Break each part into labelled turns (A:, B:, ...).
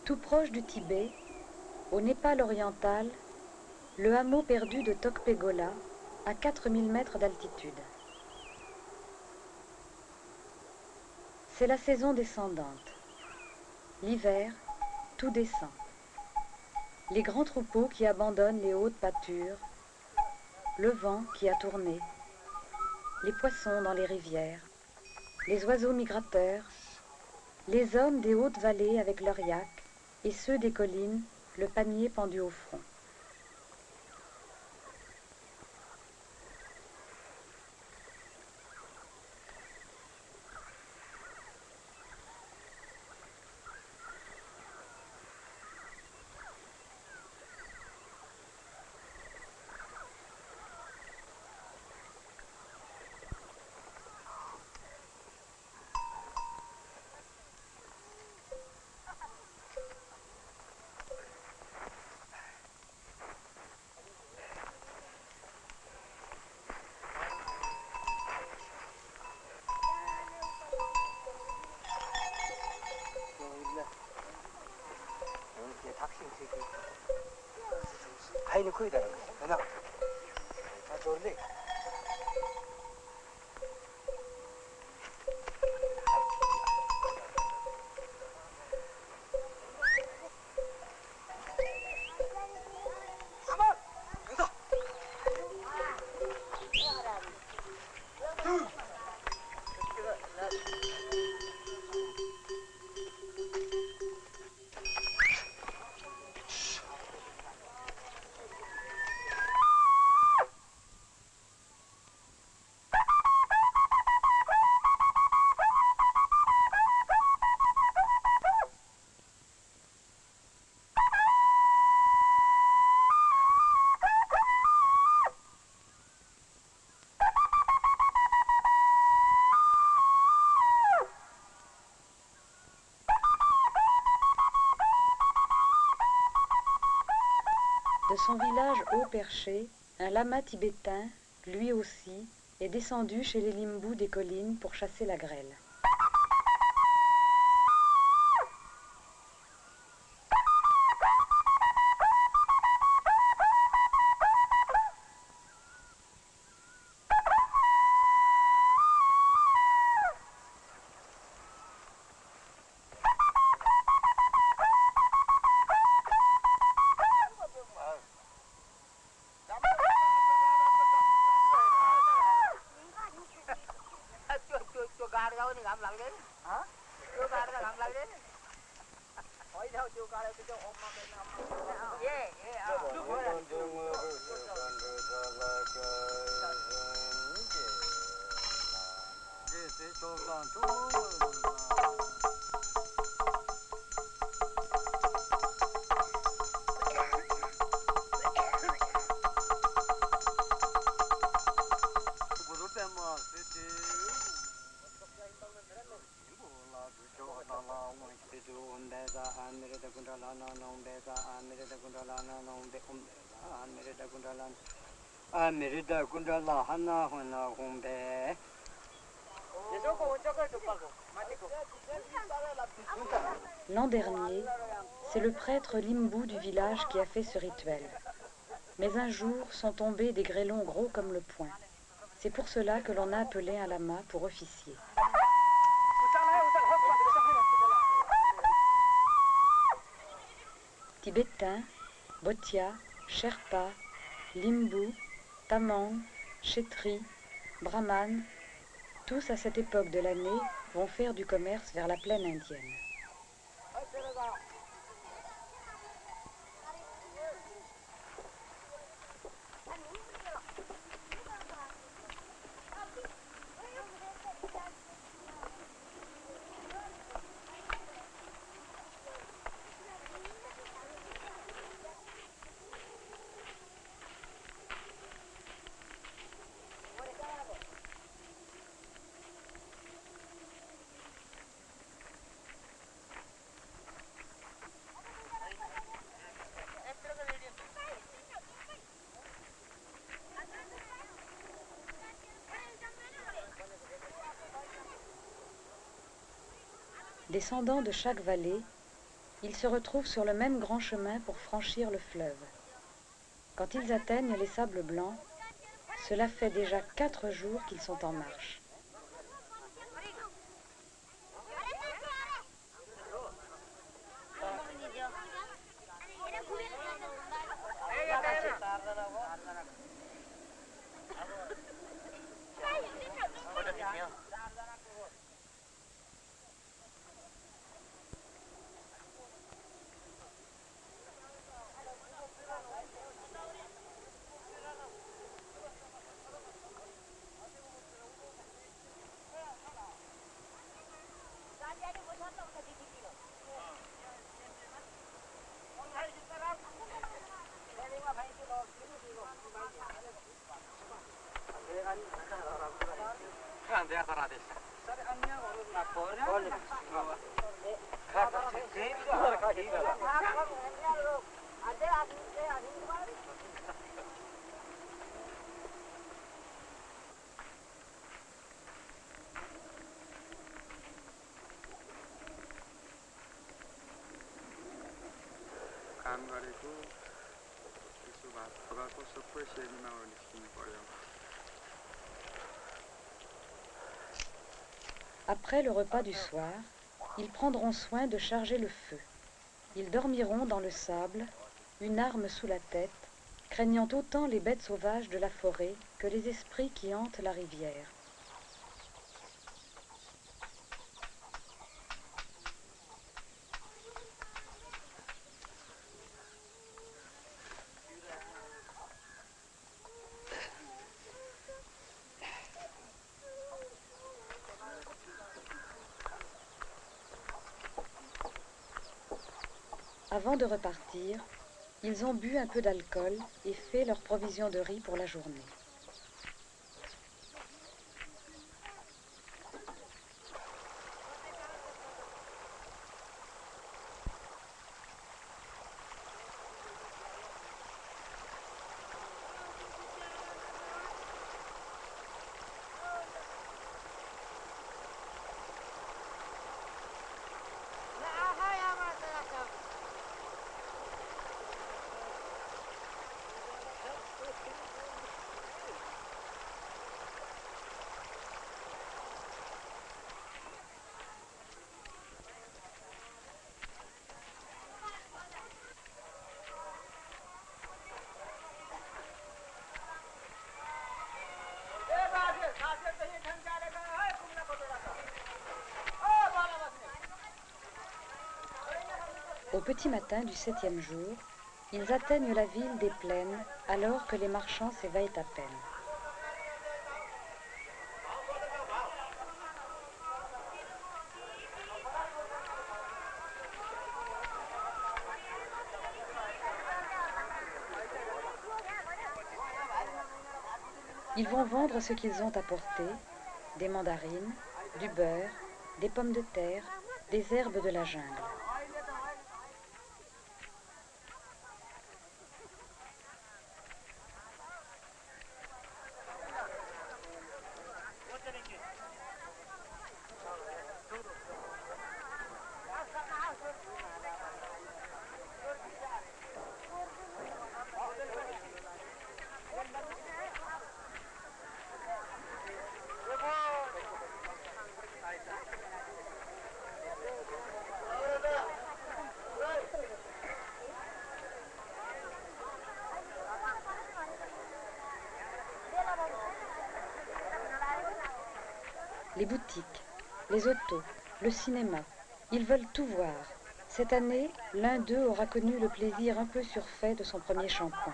A: Tout proche du Tibet, au Népal oriental, le hameau perdu de Tokpegola, à 4000 mètres d'altitude. C'est la saison descendante. L'hiver, tout descend. Les grands troupeaux qui abandonnent les hautes pâtures, le vent qui a tourné, les poissons dans les rivières, les oiseaux migrateurs, les hommes des hautes vallées avec leurs yaks, et ceux des collines, le panier pendu au front.
B: 하이는 거의 다른 거지. 그냥 다 좋은데.
A: De son village haut perché, un lama tibétain, lui aussi, est descendu chez les Limbus des collines pour chasser la grêle. L'an dernier, c'est le prêtre Limbu du village qui a fait ce rituel. Mais un jour sont tombés des grêlons gros comme le poing. C'est pour cela que l'on a appelé un lama pour officier. Tibétains, Bhotia, Sherpa, Limbu, Tamang, Chétri, Brahman, tous à cette époque de l'année vont faire du commerce vers la plaine indienne. Descendant de chaque vallée, ils se retrouvent sur le même grand chemin pour franchir le fleuve. Quand ils atteignent les sables blancs, cela fait déjà 4 jours qu'ils sont en marche. Après le repas du soir, ils prendront soin de charger le feu. Ils dormiront dans le sable, une arme sous la tête, craignant autant les bêtes sauvages de la forêt que les esprits qui hantent la rivière. Avant de repartir, ils ont bu un peu d'alcool et fait leur provision de riz pour la journée. Au petit matin du 7e jour, ils atteignent la ville des plaines alors que les marchands s'éveillent à peine. Ils vont vendre ce qu'ils ont apporté, des mandarines, du beurre, des pommes de terre, des herbes de la jungle. Les boutiques, les autos, le cinéma, ils veulent tout voir. Cette année, l'un d'eux aura connu le plaisir un peu surfait de son premier shampoing.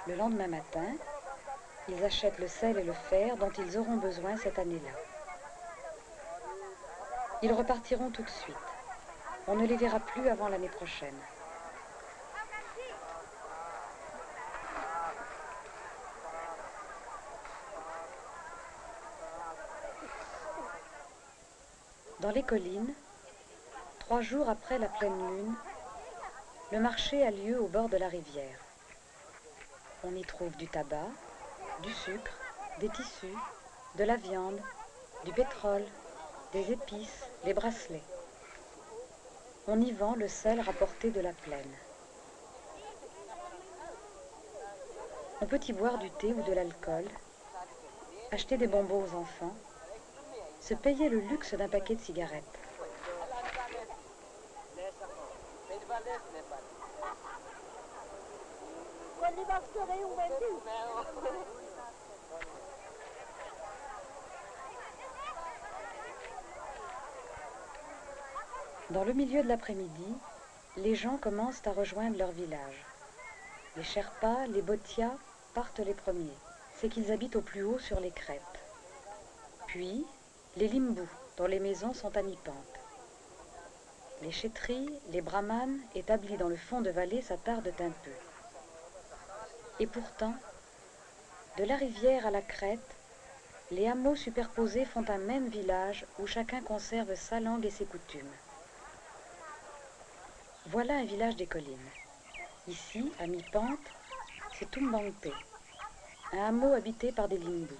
A: Le lendemain matin, ils achètent le sel et le fer dont ils auront besoin cette année-là. Ils repartiront tout de suite. On ne les verra plus avant l'année prochaine. Dans les collines, 3 jours après la pleine lune, le marché a lieu au bord de la rivière. On y trouve du tabac, du sucre, des tissus, de la viande, du pétrole, des épices, des bracelets. On y vend le sel rapporté de la plaine. On peut y boire du thé ou de l'alcool, acheter des bonbons aux enfants, se payer le luxe d'un paquet de cigarettes. Dans le milieu de l'après-midi, les gens commencent à rejoindre leur village. Les Sherpas, les Bhotias partent les premiers. C'est qu'ils habitent au plus haut sur les crêtes. Puis, les Limbus, dont les maisons sont à mi-pente. Les Chétris, les Brahmanes, établis dans le fond de vallée, s'attardent un peu. Et pourtant, de la rivière à la crête, les hameaux superposés font un même village où chacun conserve sa langue et ses coutumes. Voilà un village des collines. Ici, à mi-pente, c'est Tumbangpe, un hameau habité par des Limbus.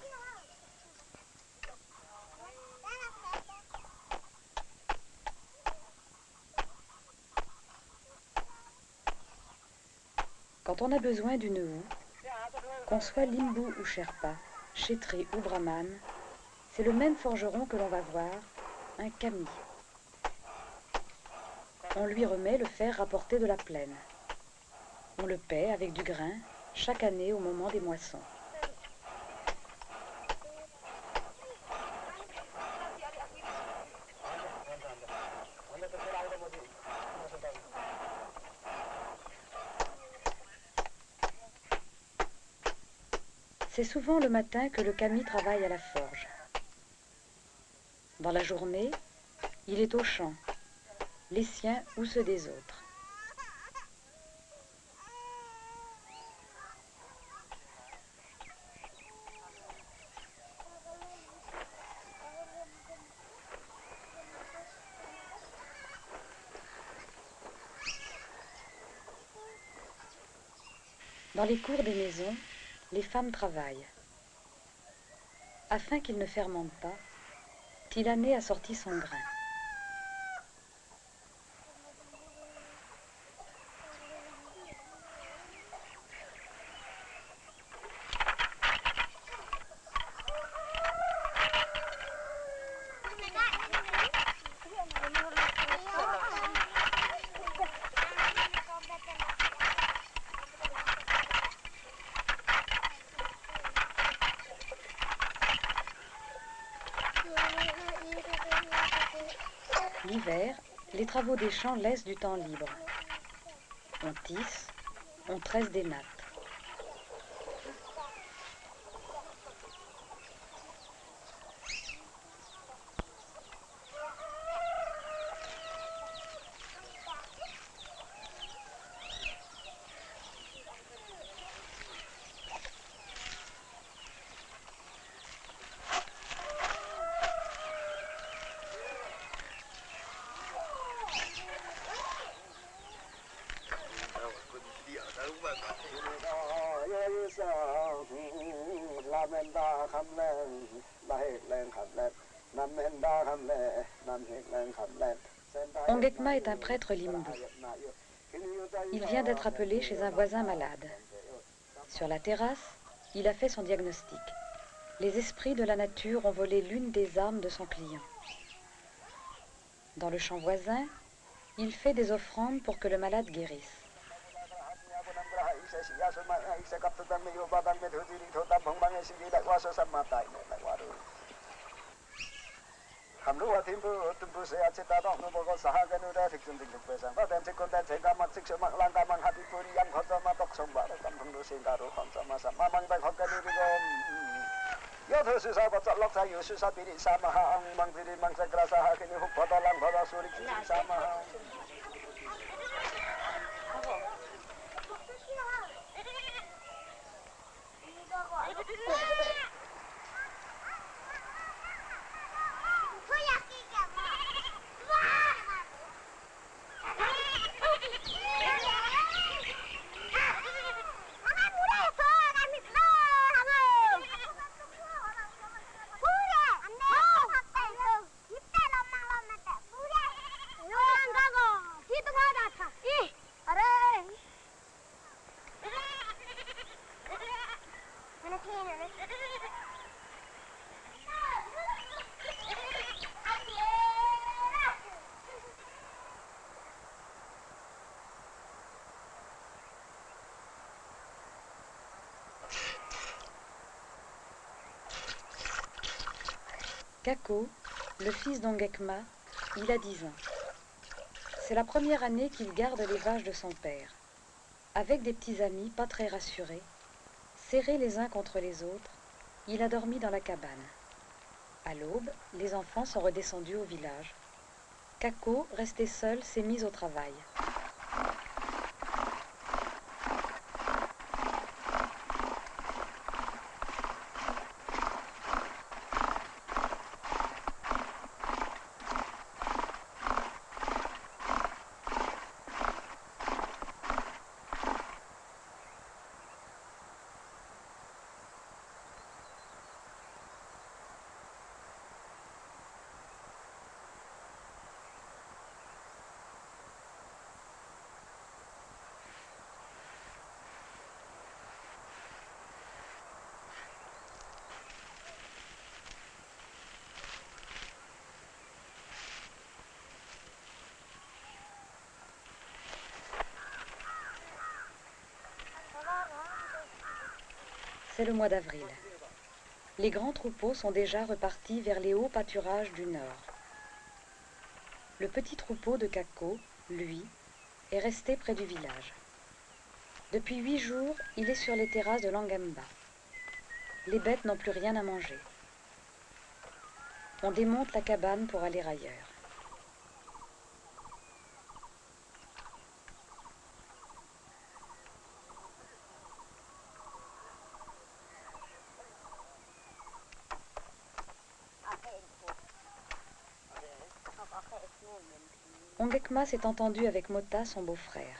A: Quand on a besoin d'une houe, qu'on soit Limbu ou Sherpa, Chétri ou Brahmane, c'est le même forgeron que l'on va voir, un kami. On lui remet le fer rapporté de la plaine. On le paie avec du grain chaque année au moment des moissons. C'est souvent le matin que le kami travaille à la forge. Dans la journée, il est au champ, les siens ou ceux des autres. Dans les cours des maisons, les femmes travaillent. Afin qu'il ne fermente pas, Tilané a sorti son grain. L'hiver, les travaux des champs laissent du temps libre. On tisse, on tresse des nattes. Ongekma est un prêtre limbu. Il vient d'être appelé chez un voisin malade. Sur la terrasse, il a fait son diagnostic. Les esprits de la nature ont volé l'une des armes de son client. Dans le champ voisin, il fait des offrandes pour que le malade guérisse. Kako, le fils d'Ongekma, il a 10 ans. C'est la première année qu'il garde les vaches de son père. Avec des petits amis pas très rassurés, serrés les uns contre les autres, il a dormi dans la cabane. À l'aube, les enfants sont redescendus au village. Kako, resté seul, s'est mis au travail. C'est le mois d'avril. Les grands troupeaux sont déjà repartis vers les hauts pâturages du nord. Le petit troupeau de Kako, lui, est resté près du village. Depuis 8 jours, il est sur les terrasses de Langemba. Les bêtes n'ont plus rien à manger. On démonte la cabane pour aller ailleurs. Ongekma s'est entendu avec Mota, son beau-frère.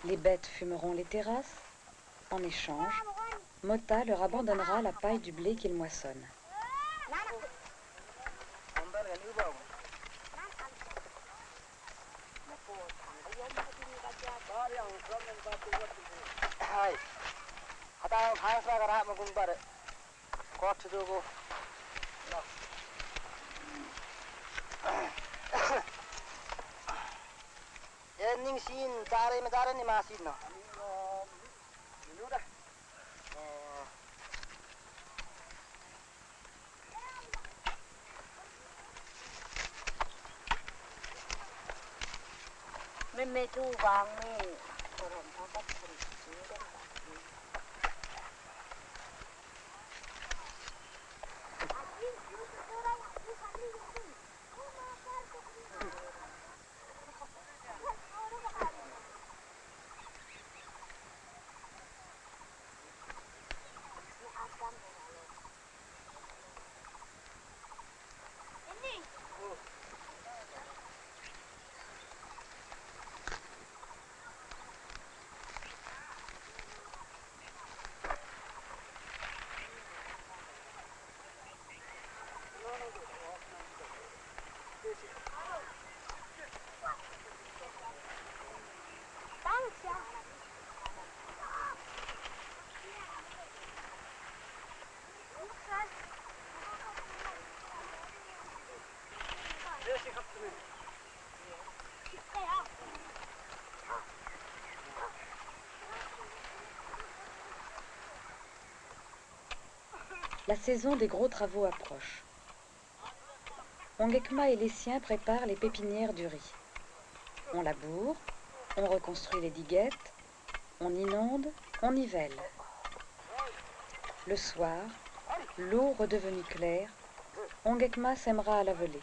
A: Les bêtes fumeront les terrasses. En échange, Mota leur abandonnera la paille du blé qu'il moissonne. La saison des gros travaux approche. Ongekma et les siens préparent les pépinières du riz. On laboure, on reconstruit les diguettes, on inonde, on nivelle. Le soir, l'eau redevenue claire, Ongekma sèmera à la volée.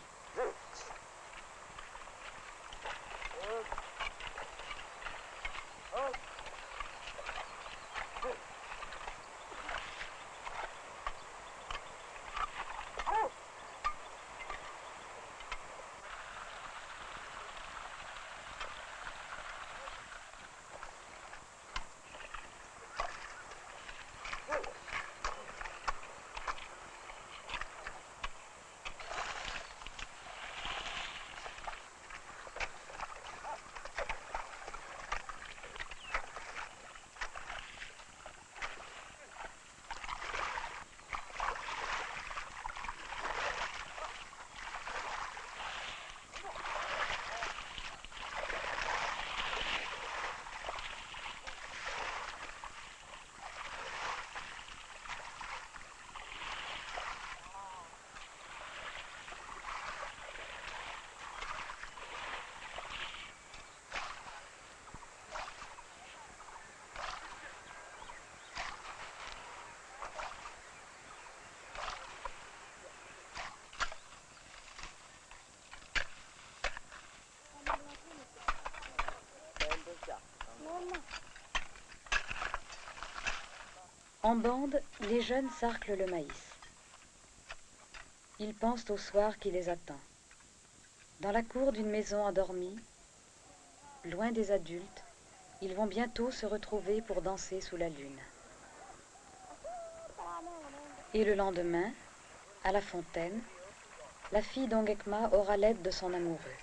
A: En bande, les jeunes sarclent le maïs. Ils pensent au soir qui les attend. Dans la cour d'une maison endormie, loin des adultes, ils vont bientôt se retrouver pour danser sous la lune. Et le lendemain, à la fontaine, la fille d'Ongekma aura l'aide de son amoureux.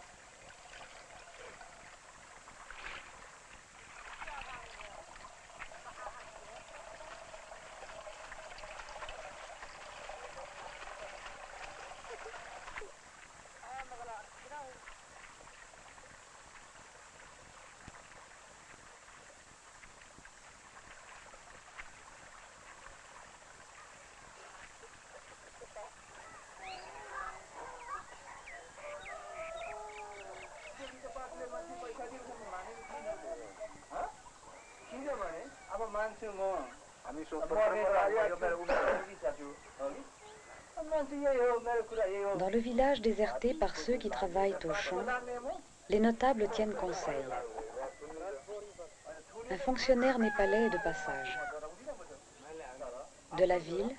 A: Dans le village déserté par ceux qui travaillent au champ, les notables tiennent conseil. Un fonctionnaire népalais est de passage. De la ville,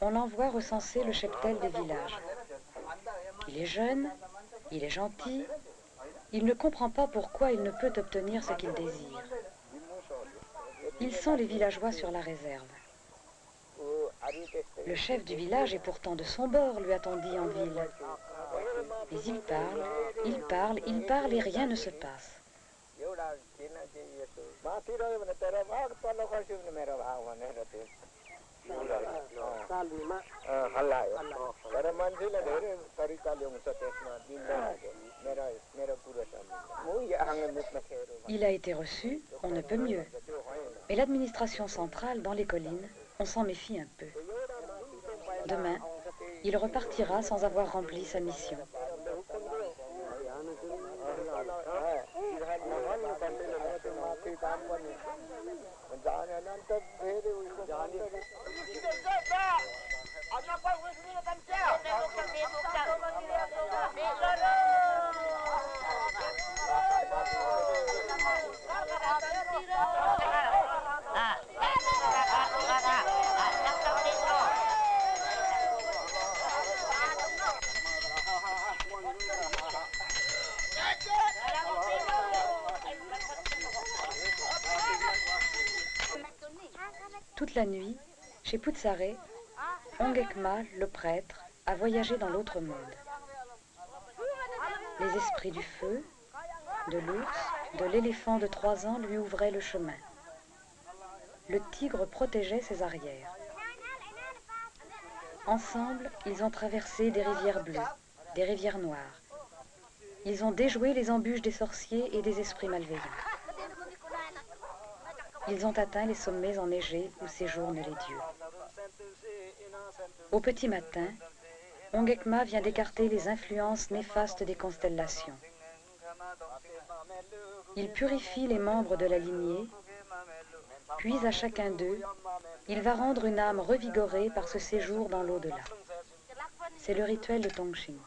A: on l'envoie recenser le cheptel des villages. Il est jeune, il est gentil, il ne comprend pas pourquoi il ne peut obtenir ce qu'il désire. Il sent les villageois sur la réserve. Le chef du village est pourtant de son bord, lui a-t-on dit en ville. Mais il parle, il parle, il parle et rien ne se passe. Il a été reçu, on ne peut mieux. Mais l'administration centrale, dans les collines, on s'en méfie un peu. Demain, il repartira sans avoir rempli sa mission. Toute la nuit, chez Poutsaré, Ongekma, le prêtre, a voyagé dans l'autre monde. Les esprits du feu, de l'ours, de l'éléphant de 3 ans lui ouvraient le chemin. Le tigre protégeait ses arrières. Ensemble, ils ont traversé des rivières bleues, des rivières noires. Ils ont déjoué les embûches des sorciers et des esprits malveillants. Ils ont atteint les sommets enneigés où séjournent les dieux. Au petit matin, Ongekma vient d'écarter les influences néfastes des constellations. Il purifie les membres de la lignée, puis à chacun d'eux, il va rendre une âme revigorée par ce séjour dans l'au-delà. C'est le rituel de Tongching.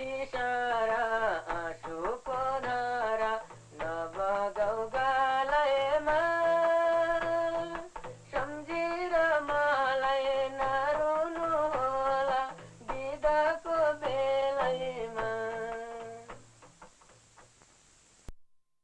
C: T-shirt